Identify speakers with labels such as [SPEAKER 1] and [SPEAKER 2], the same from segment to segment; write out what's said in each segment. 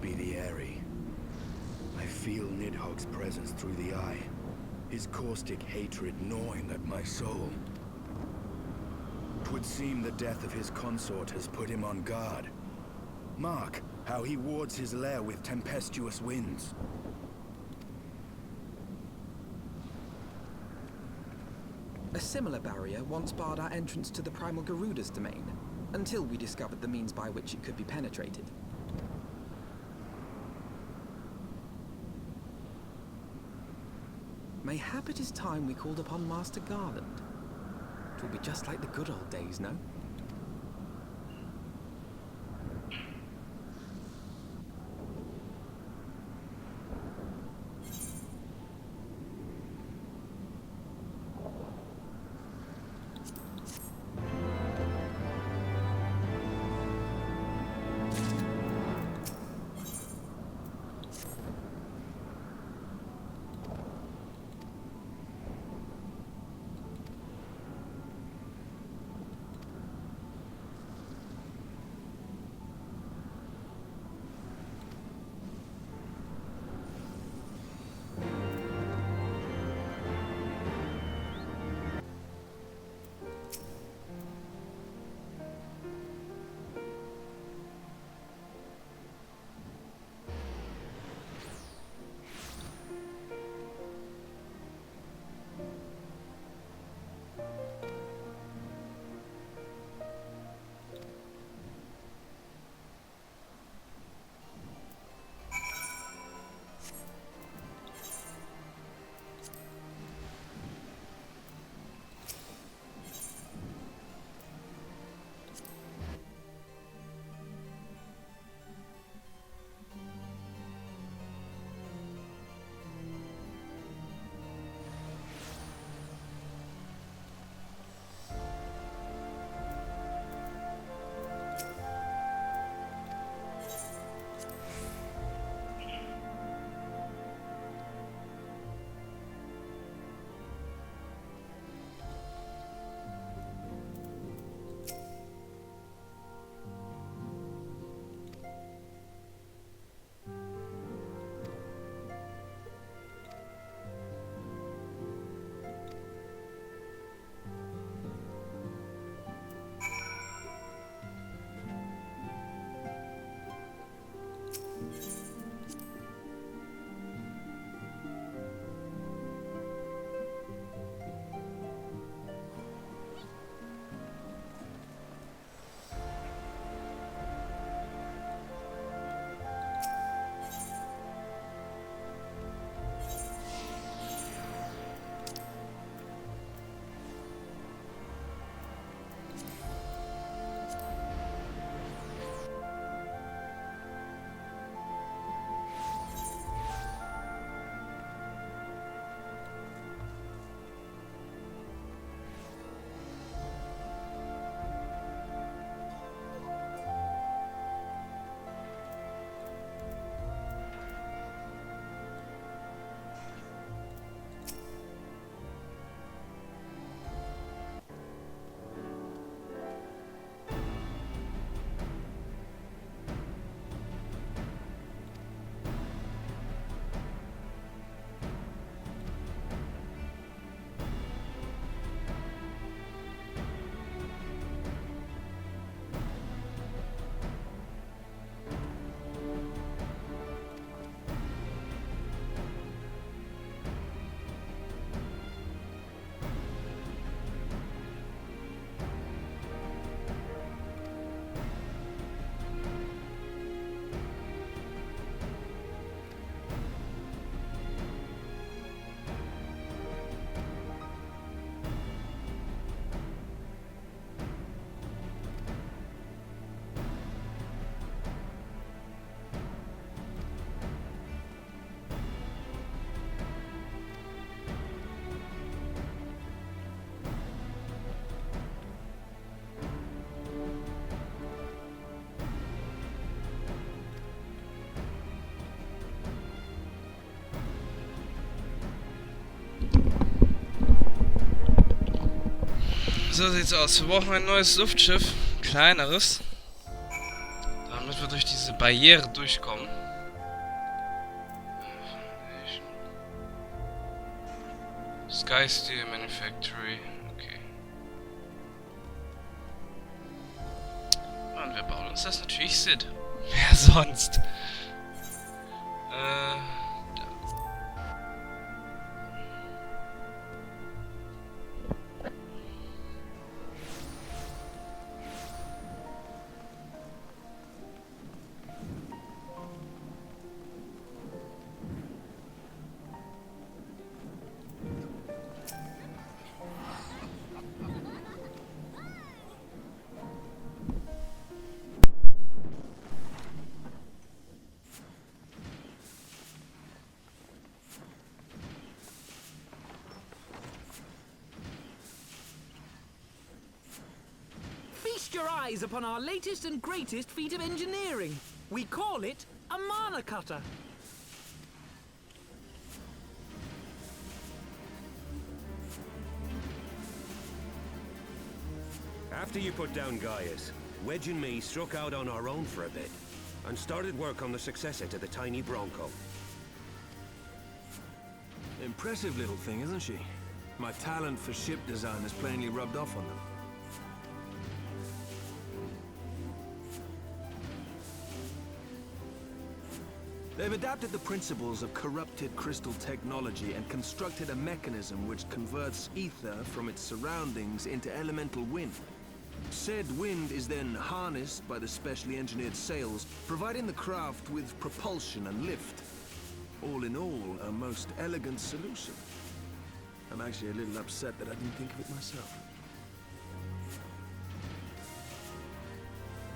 [SPEAKER 1] be the Eyrie. I feel Nidhogg's presence through the eye, his caustic hatred gnawing at my soul. 'Twould seem the death of his consort has put him on guard. Mark how he wards his lair with tempestuous winds.
[SPEAKER 2] A similar barrier once barred our entrance to the primal Garuda's domain, until we discovered the means by which it could be penetrated. Mayhap it is time we called upon Master Garland. It will be just like the good old days, no?
[SPEAKER 3] So sieht's aus. Wir brauchen ein neues Luftschiff. Kleineres. Damit wir durch diese Barriere durchkommen. Sky Steel Manufactory. Okay. Und wir bauen uns das natürlich Sid. Wer sonst? Da.
[SPEAKER 4] Feast your eyes upon our latest and greatest feat of engineering. We call it a Manacutter.
[SPEAKER 5] After you put down Gaius, Wedge and me struck out on our own for a bit, and started work on the successor to the tiny Bronco.
[SPEAKER 6] Impressive little thing, isn't she? My talent for ship design has plainly rubbed off on them. They've adapted the principles of corrupted crystal technology and constructed a mechanism which converts ether from its surroundings into elemental wind. Said wind is then harnessed by the specially engineered sails, providing the craft with propulsion and lift. All in all, a most elegant solution. I'm actually a little upset that I didn't think of it myself.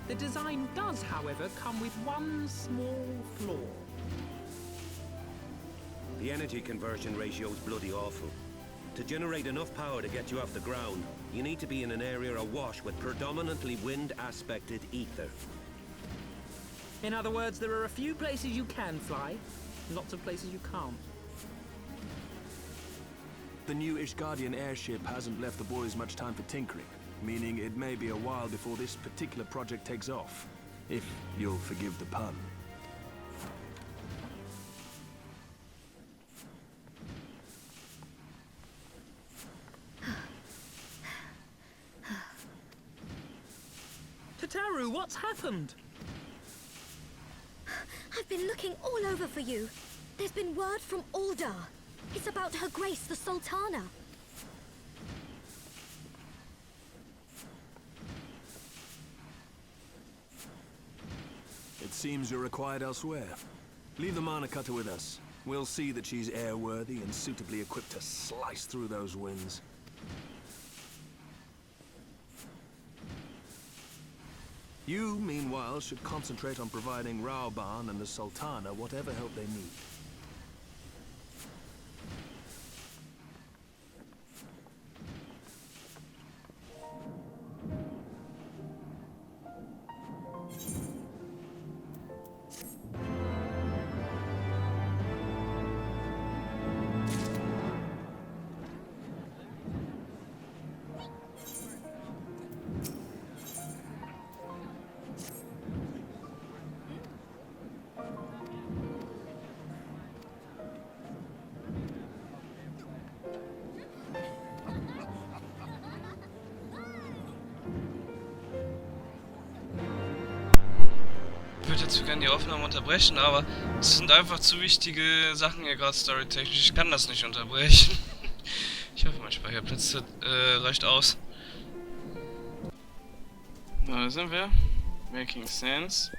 [SPEAKER 4] The design does, however, come with one small flaw.
[SPEAKER 5] The energy conversion ratio is bloody awful. To generate enough power to get you off the ground, you need to be in an area awash with predominantly wind-aspected ether.
[SPEAKER 4] In other words, there are a few places you can fly, lots of places you can't.
[SPEAKER 6] The new Ishgardian airship hasn't left the boys much time for tinkering, meaning it may be a while before this particular project takes off, if you'll forgive the pun.
[SPEAKER 4] Tataru, what's happened?
[SPEAKER 7] I've been looking all over for you. There's been word from Aldar. It's about Her Grace, the Sultana.
[SPEAKER 6] It seems you're required elsewhere. Leave the Manacutter with us. We'll see that she's airworthy and suitably equipped to slice through those winds. You, meanwhile, should concentrate on providing Raoban and the Sultana whatever help they need.
[SPEAKER 3] Ich würde dazu gerne die Aufnahme unterbrechen, aber es sind einfach zu wichtige Sachen hier gerade storytechnisch. Ich kann das nicht unterbrechen. Ich hoffe, mein Speicherplatz reicht aus. Da sind wir. Making sense.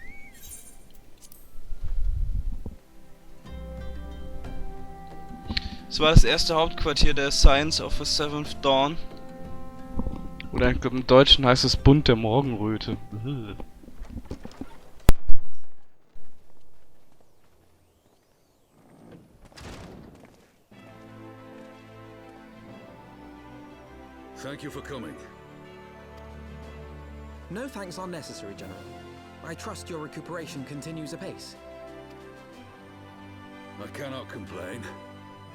[SPEAKER 3] Es war das erste Hauptquartier der Science of the Seventh Dawn. Oder ich glaube im Deutschen heißt es Bund der Morgenröte.
[SPEAKER 1] Thank you for coming.
[SPEAKER 2] No thanks are necessary, General. I trust your recuperation continues apace.
[SPEAKER 1] I cannot complain.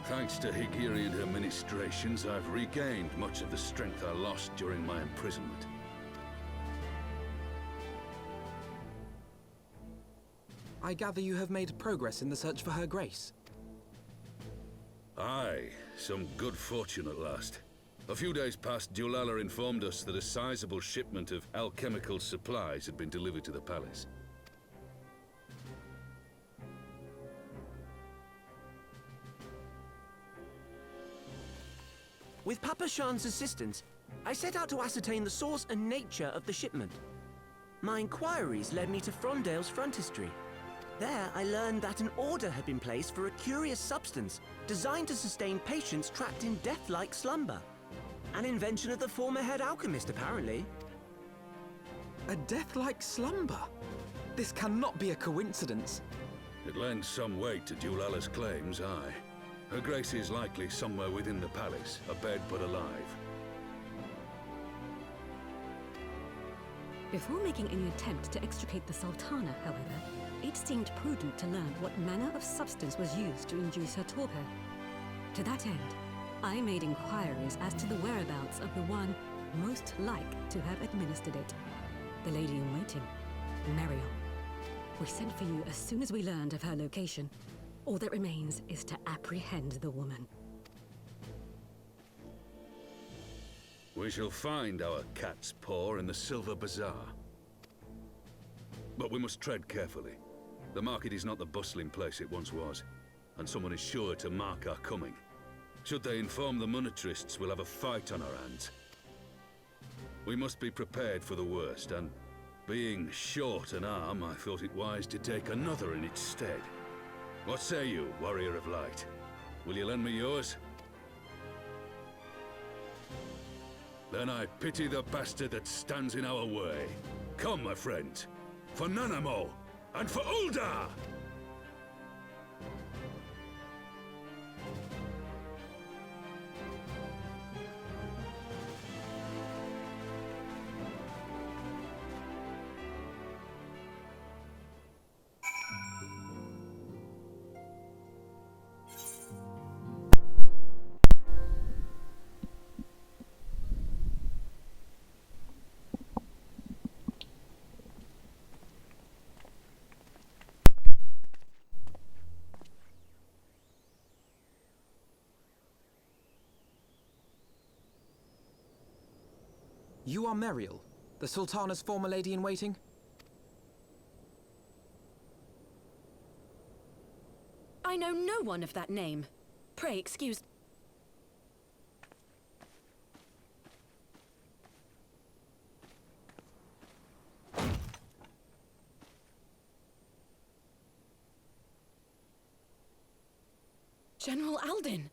[SPEAKER 1] Thanks to Higiri and her ministrations, I've regained much of the strength I lost during my imprisonment.
[SPEAKER 2] I gather you have made progress in the search for Her Grace.
[SPEAKER 8] Aye, some good fortune at last. A few days past, Dulala informed us that a sizable shipment of alchemical supplies had been delivered to the palace.
[SPEAKER 9] With Papa Shan's assistance, I set out to ascertain the source and nature of the shipment. My inquiries led me to Frondale's frontistery. There, I learned that an order had been placed for a curious substance designed to sustain patients trapped in death-like slumber. An invention of the former head alchemist, apparently.
[SPEAKER 2] A death-like slumber? This cannot be a coincidence.
[SPEAKER 8] It lends some weight to Dulala's claims, aye. Her Grace is likely somewhere within the palace, abed but alive.
[SPEAKER 10] Before making any attempt to extricate the Sultana, however, it seemed prudent to learn what manner of substance was used to induce her torpor. To that end, I made inquiries as to the whereabouts of the one most like to have administered it. The lady in waiting, Mariel. We sent for you as soon as we learned of her location. All that remains is to apprehend the woman.
[SPEAKER 8] We shall find our cat's paw in the Silver Bazaar. But we must tread carefully. The market is not the bustling place it once was, and someone is sure to mark our coming. Should they inform the monetarists, we'll have a fight on our hands. We must be prepared for the worst, and being short an arm, I thought it wise to take another in its stead. What say you, Warrior of Light? Will you lend me yours? Then I pity the bastard that stands in our way. Come, my friends, for Nanamo, and for Uldar!
[SPEAKER 2] You are Mariel, the Sultana's former lady-in-waiting?
[SPEAKER 10] I know no one of that name. Pray excuse... General Alden!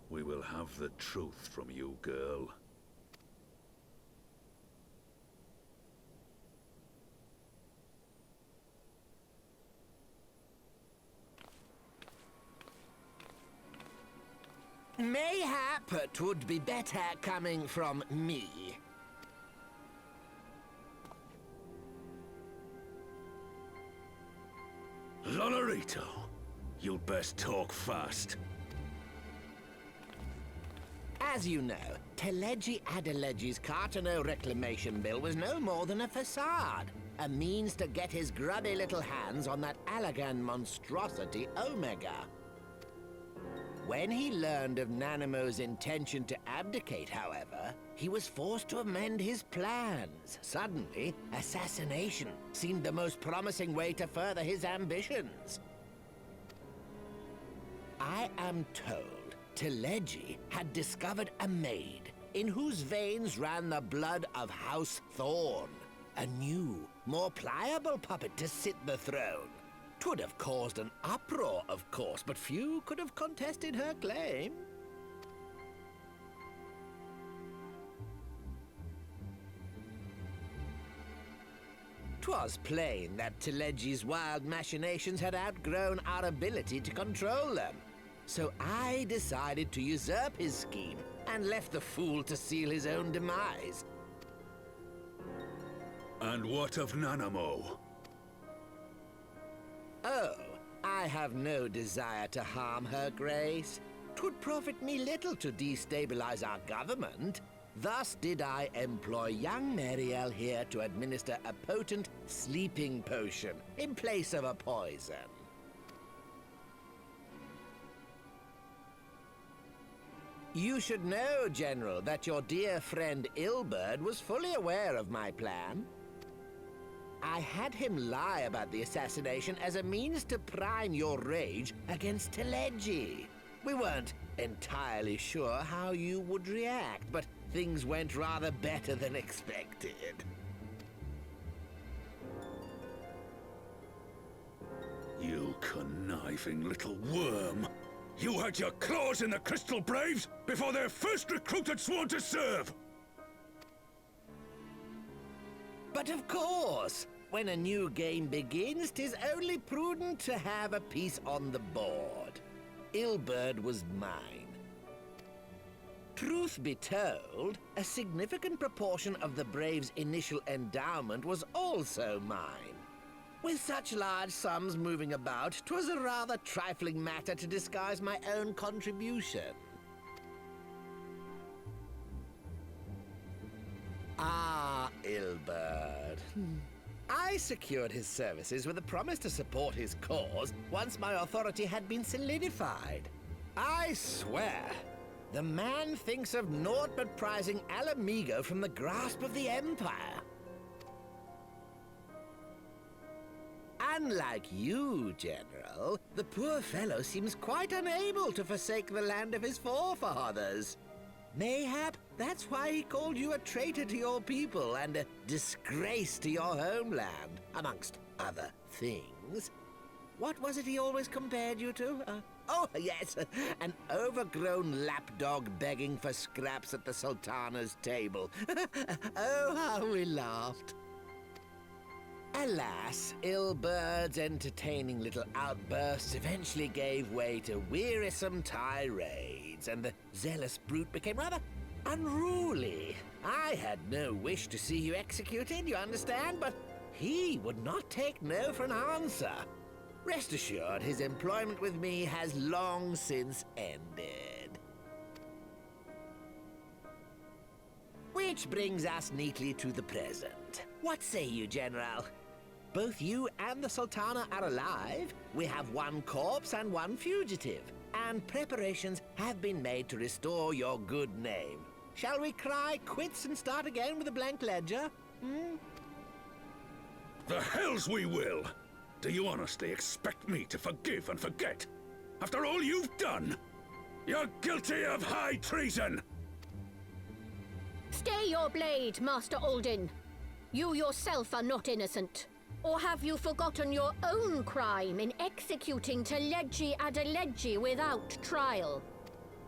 [SPEAKER 8] We will have the truth from you, girl.
[SPEAKER 11] Mayhap it would be better coming from me.
[SPEAKER 8] Lonorito, you'd best talk fast.
[SPEAKER 11] As you know, Teleji Adeleji's Cartano reclamation bill was no more than a facade. A means to get his grubby little hands on that Allagan monstrosity Omega. When he learned of Nanamo's intention to abdicate, however, he was forced to amend his plans. Suddenly, assassination seemed the most promising way to further his ambitions. I am told Teleji had discovered a maid in whose veins ran the blood of House Thorn. A new, more pliable puppet to sit the throne. 'Twould have caused an uproar, of course, but few could have contested her claim. 'Twas plain that Teleji's wild machinations had outgrown our ability to control them. So I decided to usurp his scheme and left the fool to seal his own demise.
[SPEAKER 8] And what of Nanamo?
[SPEAKER 11] Oh, I have no desire to harm her grace. 'Twould profit me little to destabilize our government. Thus did I employ young Mariel here to administer a potent sleeping potion in place of a poison. You should know, General, that your dear friend Ilberd was fully aware of my plan. I had him lie about the assassination as a means to prime your rage against Teleji. We weren't entirely sure how you would react, but things went rather better than expected.
[SPEAKER 8] You conniving little worm! You had your claws in the Crystal Braves before their first recruit had sworn to serve!
[SPEAKER 11] But of course, when a new game begins, 'tis only prudent to have a piece on the board. Ilberd was mine. Truth be told, a significant proportion of the Braves' initial endowment was also mine. With such large sums moving about, 'twas a rather trifling matter to disguise my own contribution. Ah, Ilberd. I secured his services with a promise to support his cause once my authority had been solidified. I swear, the man thinks of naught but prizing Alamigo from the grasp of the Empire. Unlike you, General, the poor fellow seems quite unable to forsake the land of his forefathers. Mayhap that's why he called you a traitor to your people and a disgrace to your homeland, amongst other things. What was it he always compared you to? Oh, yes, an overgrown lapdog begging for scraps at the Sultana's table. Oh, how we laughed. Alas, Ilberd's entertaining little outbursts eventually gave way to wearisome tirades, and the zealous brute became rather unruly. I had no wish to see you executed, you understand, but he would not take no for an answer. Rest assured, his employment with me has long since ended. Which brings us neatly to the present. What say you, General? Both you and the Sultana are alive. We have one corpse and one fugitive, and preparations have been made to restore your good name. Shall we cry quits and start again with a blank ledger?
[SPEAKER 8] The hells we will! Do you honestly expect me to forgive and forget? After all you've done? You're guilty of high treason!
[SPEAKER 12] Stay your blade, Master Alden. You yourself are not innocent. Or have you forgotten your own crime in executing Teleji Adeleji without trial?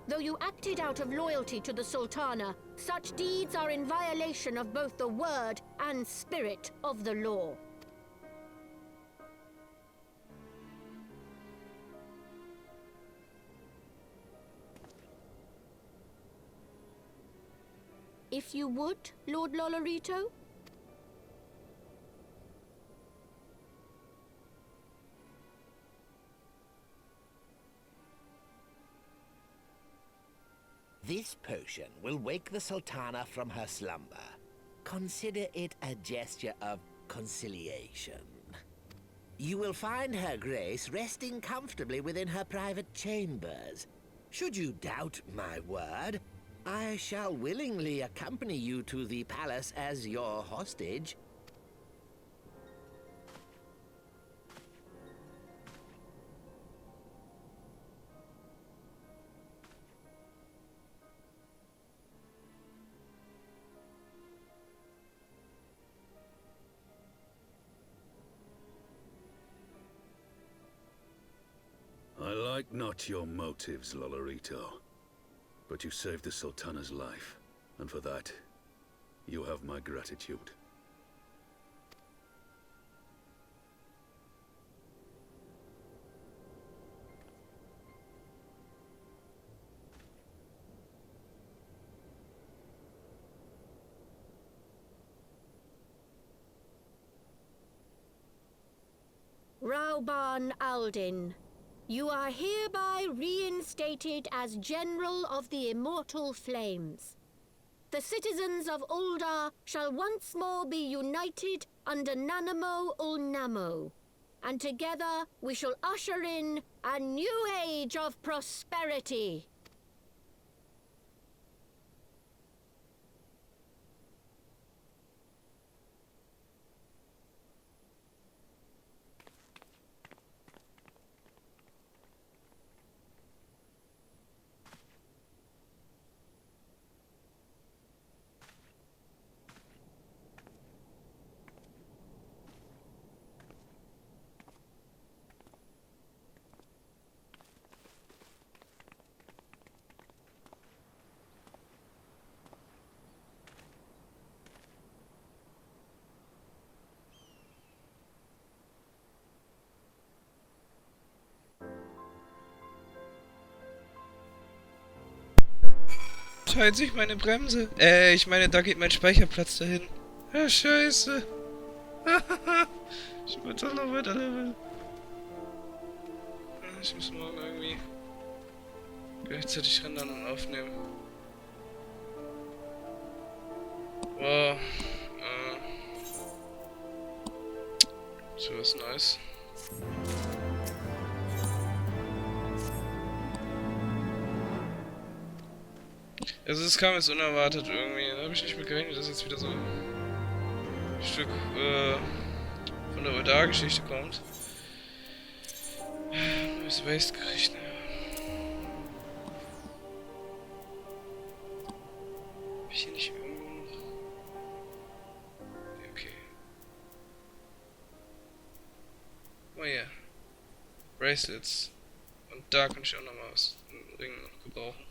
[SPEAKER 12] Though you acted out of loyalty to the Sultana, such deeds are in violation of both the word and spirit of the law. If you would, Lord Lolorito?
[SPEAKER 11] This potion will wake the Sultana from her slumber. Consider it a gesture of conciliation. You will find her grace resting comfortably within her private chambers. Should you doubt my word, I shall willingly accompany you to the palace as your hostage.
[SPEAKER 8] I like not your motives, Lolorito. But you saved the Sultana's life, and for that, you have my gratitude.
[SPEAKER 12] Auban Aldin, you are hereby reinstated as General of the Immortal Flames. The citizens of Uldar shall once more be united under Nanamo Ulnamo, and together we shall usher in a new age of prosperity.
[SPEAKER 3] Teilt sich meine Bremse. Ich meine, da geht mein Speicherplatz dahin. Ja, scheiße. Ich wollte doch noch weiter leveln. Ich muss morgen irgendwie gleichzeitig rendern und aufnehmen. Wow. So was nice. Also es kam jetzt unerwartet irgendwie, da habe ich nicht mit gerechnet, dass jetzt wieder so ein Stück von der Oda-Geschichte kommt. Neues Waste-Gericht, ne? Hab ich hier nicht irgendwo noch... Okay. Oh ja. Bracelets. Und da kann ich auch noch mal was, einen Ring noch gebrauchen.